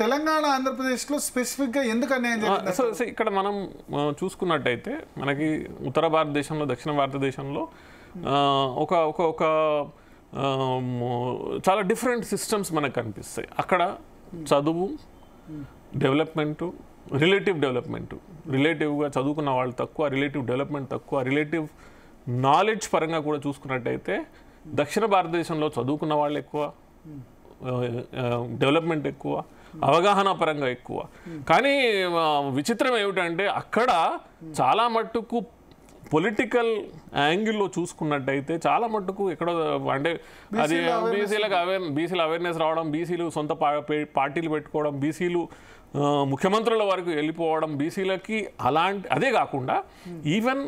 తెలంగాణ ఆంధ్రప్రదేశ్లో స్పెసిఫిక్గా ఎందుకు అన్యాయం జరిగింది? సో ఇక్కడ మనం చూసుకున్నట్టయితే మనకి ఉత్తర భారతదేశంలో దక్షిణ భారతదేశంలో ఒక ఒక ఒక చాలా డిఫరెంట్ సిస్టమ్స్ మనకు కనిపిస్తాయి. అక్కడ చదువు, డెవలప్మెంటు, రిలేటివ్గా చదువుకున్న వాళ్ళు తక్కువ, రిలేటివ్ డెవలప్మెంట్ తక్కువ, రిలేటివ్ నాలెడ్జ్ పరంగా కూడా చూసుకున్నట్టయితే దక్షిణ భారతదేశంలో చదువుకున్న వాళ్ళు ఎక్కువ, డెవలప్మెంట్ ఎక్కువ, అవగాహన పరంగా ఎక్కువ. కానీ విచిత్రం ఏమిటంటే అక్కడ చాలా మట్టుకు పొలిటికల్ యాంగిల్లో చూసుకున్నట్టయితే చాలా మట్టుకు ఎక్కడో అంటే అది బీసీల అవేర్నెస్ రావడం, బీసీలు సొంత పార్టీలు పెట్టుకోవడం, బీసీలు ముఖ్యమంత్రుల వరకు వెళ్ళిపోవడం, బీసీలకి అలాంటి అదే కాకుండా ఈవెన్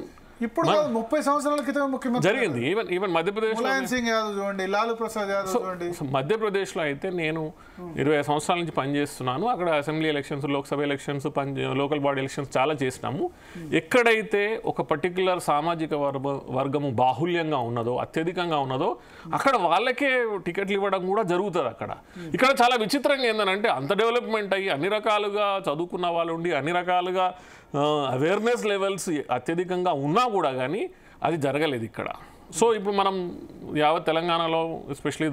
ఇప్పుడు 30 సంవత్సరాల క్రితం ముఖ్యమంత్రి జరిగింది. ఈవెన్ మధ్యప్రదేశ్లో లాలూ ప్రసాద్ యాదవ్ చూడండి. మధ్యప్రదేశ్లో అయితే నేను 20 సంవత్సరాల నుంచి పనిచేస్తున్నాను. అక్కడ assembly elections, Lok Sabha elections, local body elections చాలా చేసినాము. ఎక్కడైతే ఒక పర్టికులర్ సామాజిక వర్గము బాహుల్యంగా ఉన్నదో, అత్యధికంగా ఉన్నదో అక్కడ వాళ్ళకే టికెట్లు ఇవ్వడం కూడా జరుగుతుంది. ఇక్కడ చాలా విచిత్రంగా ఏంటంటే అంత డెవలప్మెంట్ అయ్యి అన్ని రకాలుగా చదువుకున్న వాళ్ళు ఉండి అన్ని రకాలుగా అవేర్నెస్ లెవెల్స్ అత్యధికంగా ఉన్నా కూడా కానీ అది జరగలేదు ఇక్కడ. సో ఇప్పుడు మనం యావత్ తెలంగాణలో ఎస్పెషలీ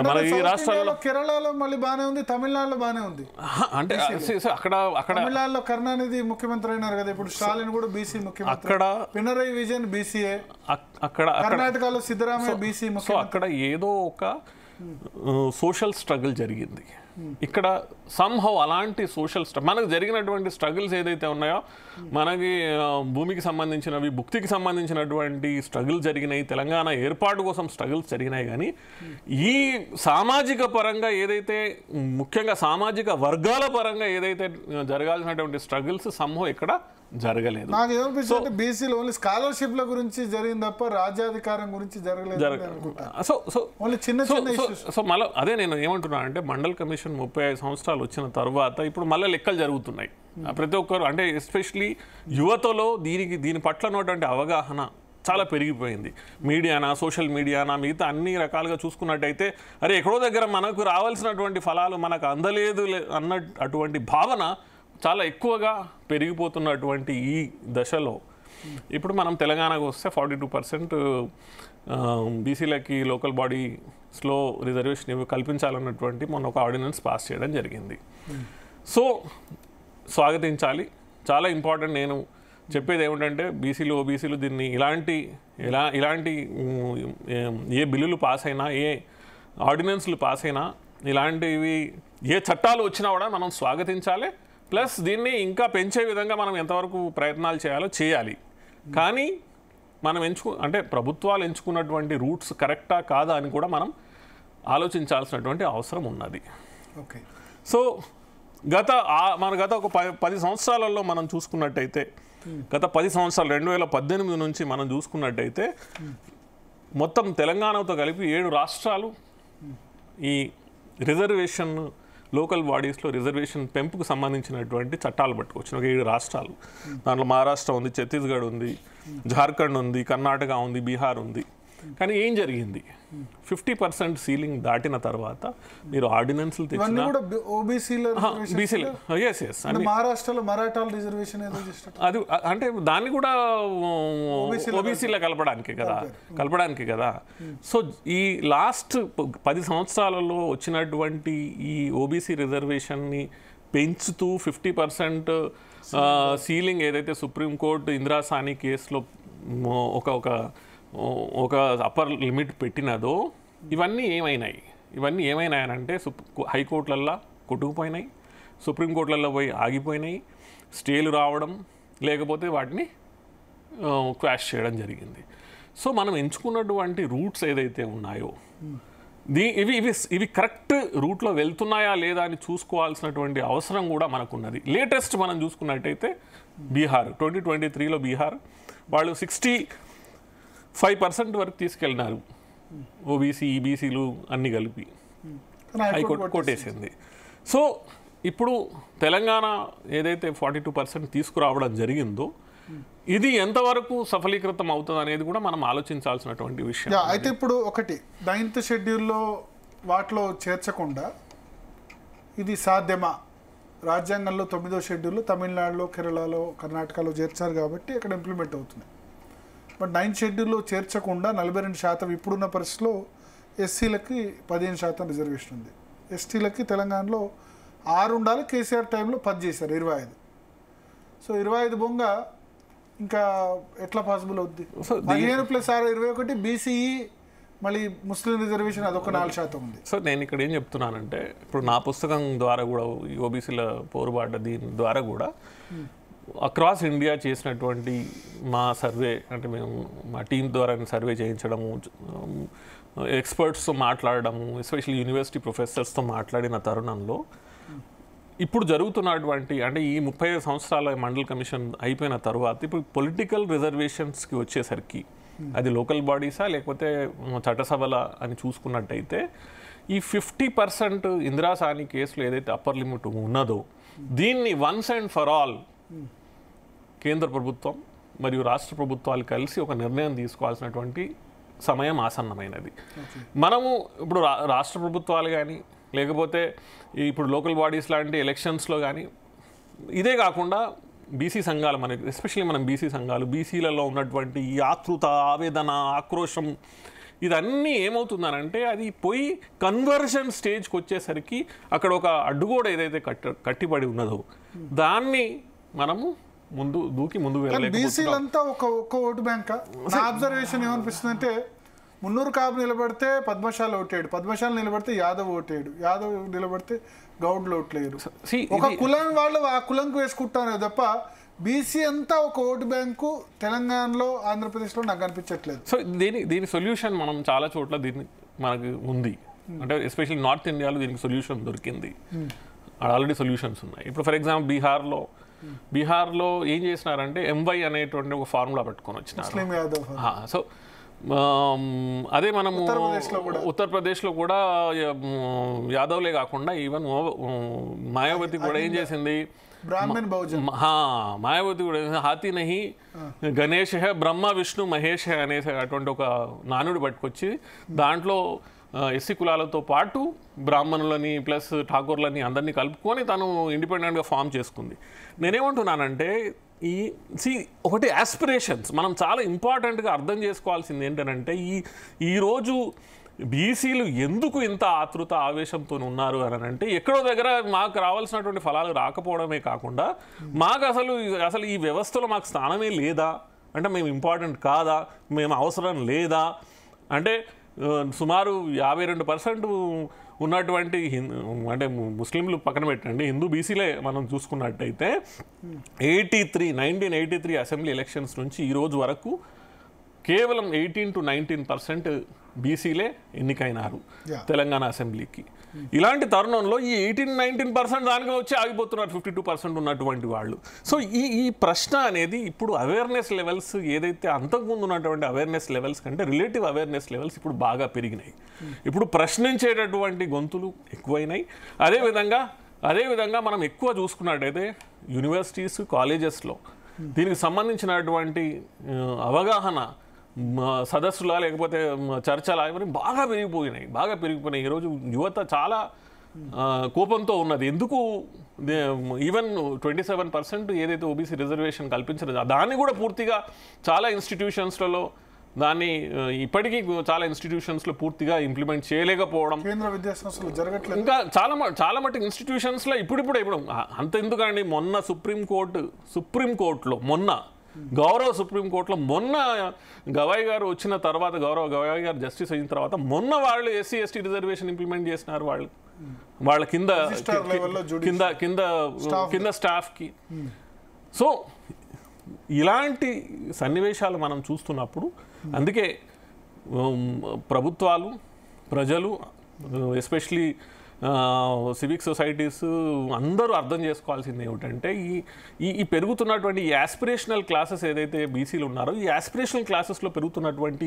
మన ఈ రాష్ట్రాల్లో కేరళలో మళ్ళీ బాగానే ఉంది, తమిళనాడులో బాగానే ఉంది. అంటే అక్కడ తమిళనాడులో కరుణానిధి ముఖ్యమంత్రి అయినారు కదా, ఇప్పుడు స్టాలిన్ కూడా బీసీ ముఖ్యమంత్రి, అక్కడ పినరయి విజయన్ బీసీఏ, అక్కడ కర్ణాటకలో సిద్ధరామయ్య బీసీ ముఖ్యమంత్రి. సో అక్కడ ఏదో ఒక సోషల్ స్ట్రగుల్ జరిగింది. ఇక్కడ సంహౌ అలాంటి సోషల్ మనకు జరిగినటువంటి స్ట్రగుల్స్ ఏదైతే ఉన్నాయో, మనకి భూమికి సంబంధించినవి, భుక్తికి సంబంధించినటువంటి స్ట్రగుల్స్ జరిగినాయి, తెలంగాణ ఏర్పాటు కోసం స్ట్రగుల్స్ జరిగినాయి. కానీ ఈ సామాజిక పరంగా ఏదైతే, ముఖ్యంగా సామాజిక వర్గాల పరంగా ఏదైతే జరగాల్సినటువంటి స్ట్రగుల్స్ సంహౌ ఇక్కడ జరగలేదు. నాకు ఏమనిపిస్తుంది, బీసీలు ఓన్లీ స్కాలర్షిప్ల గురించి జరిగింది తప్ప రాజ్యాధికారం గురించి జరగలేదు. సో మళ్ళీ అదే నేను ఏమంటున్నా అంటే మండల్ కమిషన్ 35 సంవత్సరాలు వచ్చిన తర్వాత ఇప్పుడు మళ్ళీ లెక్కలు జరుగుతున్నాయి. ప్రతి ఒక్కరు అంటే ఎస్పెషలీ యువతలో దీని పట్ల ఉన్నటువంటి అవగాహన చాలా పెరిగిపోయింది. మీడియానా, సోషల్ మీడియానా, మిగతా అన్ని రకాలుగా చూసుకున్నట్టయితే అరే ఎక్కడో దగ్గర మనకు రావాల్సినటువంటి ఫలాలు మనకు అందలేదు అన్న అటువంటి భావన చాలా ఎక్కువగా పెరిగిపోతున్నటువంటి ఈ దశలో ఇప్పుడు మనం తెలంగాణకు వస్తే 42% బీసీలకి లోకల్ బాడీస్లో రిజర్వేషన్ కల్పించాలన్నటువంటి మొన్న ఒక ఆర్డినెన్స్ పాస్ చేయడం జరిగింది. సో స్వాగతించాలి, చాలా ఇంపార్టెంట్. నేను చెప్పేది ఏమిటంటే బీసీలు, ఓబీసీలు దీన్ని ఇలాంటి ఏ బిల్లులు పాస్ అయినా, ఏ ఆర్డినెన్స్లు పాస్ అయినా, ఇలాంటివి ఏ చట్టాలు వచ్చినా కూడా మనం స్వాగతించాలి. ప్లస్ దీన్ని ఇంకా పెంచే విధంగా మనం ఎంతవరకు ప్రయత్నాలు చేయాలి. కానీ మనం అంటే ప్రభుత్వాలు ఎంచుకున్నటువంటి రూట్స్ కరెక్టా కాదా అని కూడా మనం ఆలోచించాల్సినటువంటి అవసరం ఉన్నది. ఓకే. సో గత ఒక 10 సంవత్సరాలలో మనం చూసుకున్నట్టయితే, గత 10 సంవత్సరాలు 2018 నుంచి మనం చూసుకున్నట్టయితే మొత్తం తెలంగాణతో కలిపి 7 రాష్ట్రాలు ఈ రిజర్వేషన్, లోకల్ బాడీస్లో రిజర్వేషన్ పెంపుకు సంబంధించినటువంటి చట్టాలు పట్టుకొచ్చిన ఒక 7 రాష్ట్రాలు. దాంట్లో మహారాష్ట్ర ఉంది, ఛత్తీస్గఢ్ ఉంది, జార్ఖండ్ ఉంది, కర్ణాటక ఉంది, బీహార్ ఉంది. కానీ ఏం జరిగింది, 50% సీలింగ్ దాటిన తర్వాత మీరు ఆర్డినెన్స్లు తెచ్చిన మహారాష్ట్రలో మరాఠాల రిజర్వేషన్ అది అంటే దాన్ని కూడా ఓబీసీలో కలపడానికి కదా. సో ఈ లాస్ట్ 10 సంవత్సరాలలో వచ్చినటువంటి ఈ ఓబీసీ రిజర్వేషన్ని పెంచుతూ 50% సీలింగ్ ఏదైతే సుప్రీంకోర్టు ఇందిరా సాని కేసులో ఒక అప్పర్ లిమిట్ పెట్టినదో, ఇవన్నీ ఏమైనాయనంటే హైకోర్టులల్లో కొట్టుకుపోయినాయి, సుప్రీంకోర్టులలో పోయి ఆగిపోయినాయి, స్టేలు రావడం, లేకపోతే వాటిని క్వాష్ చేయడం జరిగింది. సో మనం ఎంచుకున్నటువంటి రూట్స్ ఏదైతే ఉన్నాయో ఇవి కరెక్ట్ రూట్లో వెళ్తున్నాయా లేదా అని చూసుకోవాల్సినటువంటి అవసరం కూడా మనకున్నది. లేటెస్ట్ మనం చూసుకున్నట్టయితే బీహార్ 2023లో బీహార్ వాళ్ళు 65% వరకు తీసుకెళ్ళినారు, ఓబీసీ, ఈబీసీలు అన్నీ కలిపి. హైకోర్టు కొట్టేసింది. సో ఇప్పుడు తెలంగాణ ఏదైతే 42% తీసుకురావడం జరిగిందో ఇది ఎంతవరకు సఫలీకృతం అవుతుంది అనేది కూడా మనం ఆలోచించాల్సినటువంటి విషయం. అయితే ఇప్పుడు ఒకటి 9th షెడ్యూల్లో వాటిలో చేర్చకుండా ఇది సాధ్యమా? రాజ్యాంగంలో 9వ షెడ్యూల్లో తమిళనాడులో, కేరళలో, కర్ణాటకలో చేర్చారు కాబట్టి అక్కడ ఇంప్లిమెంట్ అవుతున్నాయి. బట్ 9th షెడ్యూల్లో చేర్చకుండా 42% ఇప్పుడున్న పరిస్థితిలో ఎస్సీలకి 15% రిజర్వేషన్ ఉంది. ఎస్టీలకి తెలంగాణలో 6 ఉండాలి. కేసీఆర్ టైంలో 10 చేశారు, 25. సో 25 బొంగ ఇంకా ఎట్లా పాసిబుల్ అవుద్ది? 15 + 6 21 బీసీఈ మళ్ళీ ముస్లిం రిజర్వేషన్ అదొక 4% ఉంది. సో నేను ఇక్కడ ఏం చెప్తున్నానంటే ఇప్పుడు నా పుస్తకం ద్వారా కూడా ఓబీసీల పోరుబాట దీని ద్వారా కూడా అక్రాస్ ఇండియా చేసినటువంటి మా సర్వే, అంటే మేము మా టీం ద్వారా సర్వే చేయించడము, ఎక్స్పర్ట్స్తో మాట్లాడడము, ఎస్పెషల్లీ యూనివర్సిటీ ప్రొఫెసర్స్తో మాట్లాడిన తరుణంలో ఇప్పుడు జరుగుతున్నటువంటి అంటే ఈ 35 సంవత్సరాల మండల్ కమిషన్ అయిపోయిన తర్వాత ఇప్పుడు పొలిటికల్ రిజర్వేషన్స్కి వచ్చేసరికి అది లోకల్ బాడీసా లేకపోతే చట్టసభల అని చూసుకున్నట్టయితే ఈ 50% ఇందిరాసాని కేసులో ఏదైతే అప్పర్ లిమిట్ ఉన్నదో దీన్ని వన్స్ అండ్ ఫర్ ఆల్ కేంద్ర ప్రభుత్వం మరియు రాష్ట్ర ప్రభుత్వాలు కలిసి ఒక నిర్ణయం తీసుకోవాల్సినటువంటి సమయం ఆసన్నమైనది. మనము ఇప్పుడు రాష్ట్ర ప్రభుత్వాలు కానీ లేకపోతే ఇప్పుడు లోకల్ బాడీస్ లాంటి ఎలక్షన్స్లో కానీ ఇదే కాకుండా బీసీ సంఘాలు, మనకి ఎస్పెషల్లీ మనం బీసీ సంఘాలు, బీసీలలో ఉన్నటువంటి ఈ ఆతృత, ఆవేదన, ఆక్రోషం ఇదన్నీ ఏమవుతుందనంటే అది పోయి కన్వర్షన్ స్టేజ్కి వచ్చేసరికి అక్కడ ఒక అడ్డుగోడ ఏదైతే కట్టిపడి ఉన్నదో దాన్ని మనము ముందు వెళ్ళలేకపోతున్నాం. బీసీలంతా ఒక ఓటు బ్యాంక్. నా అబ్జర్వేషన్ ఏమనిపిస్తుంది అంటే మున్నూరు కాపు నిలబడితే పద్మశాల ఓటేడు, పద్మశాల నిలబడితే యాదవ్ ఓటేడు, యాదవ్ నిలబడితే గౌడ్లు ఓట్లేరు. ఒక కులం వాళ్ళు ఆ కులంకు వేసుకుంటారు తప్ప బీసీ అంతా ఒక ఓటు బ్యాంకు తెలంగాణలో, ఆంధ్రప్రదేశ్లో నాకు అనిపించట్లేదు. సో దీని సొల్యూషన్ మనం చాలా చోట్ల మనకి ఉంది. అంటే ఎస్పెషల్లీ నార్త్ ఇండియాలో దీనికి సొల్యూషన్ దొరికింది, ఆల్రెడీ సొల్యూషన్స్ ఉన్నాయి. ఇప్పుడు ఫర్ ఎగ్జాంపుల్ బీహార్లో ఏం చేసినారంటే ఎంవై అనేటువంటి ఒక ఫార్ములా పెట్టుకొని వచ్చినారు. సో అదే మనము ఉత్తరప్రదేశ్లో కూడా యాదవ్లే కాకుండా ఈవెన్ మాయావతి కూడా ఏం చేసింది, మాయావతి కూడా హాతీ నహి గణేష్ హే బ్రహ్మ విష్ణు మహేష్ హే అనేటువంటి ఒక నానుడు పట్టుకొచ్చి దాంట్లో ఎస్సీ కులాలతో పాటు బ్రాహ్మణులని ప్లస్ ఠాకూర్లని అందరినీ కలుపుకొని తను ఇండిపెండెంట్గా ఫామ్ చేసుకుంది. నేనేమంటున్నానంటే ఒకటి ఆస్పిరేషన్స్ మనం చాలా ఇంపార్టెంట్గా అర్థం చేసుకోవాల్సింది ఏంటంటే ఈరోజు బీసీలు ఎందుకు ఇంత ఆతృత ఆవేశంతో ఉన్నారు అని అంటే ఎక్కడో దగ్గర మాకు రావాల్సినటువంటి ఫలాలు రాకపోవడమే కాకుండా మాకు అసలు ఈ వ్యవస్థలో మాకు స్థానమే లేదా, అంటే మేము ఇంపార్టెంట్ కాదా, మేము అవసరం లేదా, అంటే సుమారు 52% ఉన్నటువంటి అంటే ముస్లింలు పక్కన పెట్టండి, హిందూ బీసీలే మనం చూసుకున్నట్టయితే 1983 అసెంబ్లీ ఎలక్షన్స్ నుంచి ఈ రోజు వరకు కేవలం 18 to 19% బీసీలే ఎన్నికైనారు తెలంగాణ అసెంబ్లీకి. ఇలాంటి తరుణంలో ఈ 18-19% దానికి వచ్చి ఆగిపోతున్నారు 52% ఉన్నటువంటి వాళ్ళు. సో ఈ ప్రశ్న అనేది ఇప్పుడు అవేర్నెస్ లెవెల్స్ ఏదైతే అంతకుముందు ఉన్నటువంటి అవేర్నెస్ లెవెల్స్ కంటే రిలేటివ్ అవేర్నెస్ లెవెల్స్ ఇప్పుడు బాగా పెరిగినాయి. ఇప్పుడు ప్రశ్నించేటటువంటి గొంతులు ఎక్కువైనాయి. అదేవిధంగా మనం ఎక్కువ చూసుకున్నట్టయితే యూనివర్సిటీస్, కాలేజెస్లో దీనికి సంబంధించినటువంటి అవగాహన సదస్సుల లేకపోతే చర్చల ఇవన్నీ బాగా పెరిగిపోయినాయి. ఈరోజు యువత చాలా కోపంతో ఉన్నది. ఎందుకు ఈవెన్ 27% ఏదైతే ఓబీసీ రిజర్వేషన్ కల్పించలేదు దాన్ని కూడా పూర్తిగా చాలా ఇన్స్టిట్యూషన్స్లలో దాన్ని ఇప్పటికీ చాలా ఇన్స్టిట్యూషన్స్లో పూర్తిగా ఇంప్లిమెంట్ చేయలేకపోవడం, కేంద్ర విద్యా సంస్థలు జరగట్లేదు. ఇంకా చాలా మటుకు ఇన్స్టిట్యూషన్స్లో ఇప్పుడు అంత ఎందుకండి, మొన్న సుప్రీంకోర్టులో గౌరవ సుప్రీంకోర్టులో మొన్న గవాయ్ గారు వచ్చిన తర్వాత, గవాయ్ గారు జస్టిస్ అయిన తర్వాత మొన్న వాళ్ళు ఎస్సీ ఎస్టీ రిజర్వేషన్ ఇంప్లిమెంట్ చేసినారు వాళ్ళ కింద స్టాఫ్కి. సో ఇలాంటి సన్నివేశాలు మనం చూస్తున్నప్పుడు అందుకే ప్రభుత్వాలు, ప్రజలు, ఎస్పెషలీ సివిక్ సొసైటీస్ అందరూ అర్థం చేసుకోవాల్సింది ఏమిటంటే ఈ పెరుగుతున్నటువంటి ఈ యాస్పిరేషనల్ క్లాసెస్ ఏదైతే బీసీలు ఉన్నారో ఈ యాస్పిరేషనల్ క్లాసెస్లో పెరుగుతున్నటువంటి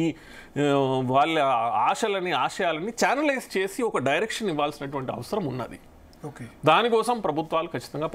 ఈ వాళ్ళ ఆశయాలని ఛానలైజ్ చేసి ఒక డైరెక్షన్ ఇవ్వాల్సినటువంటి అవసరం ఉన్నది. దానికోసం ప్రభుత్వాలు ఖచ్చితంగా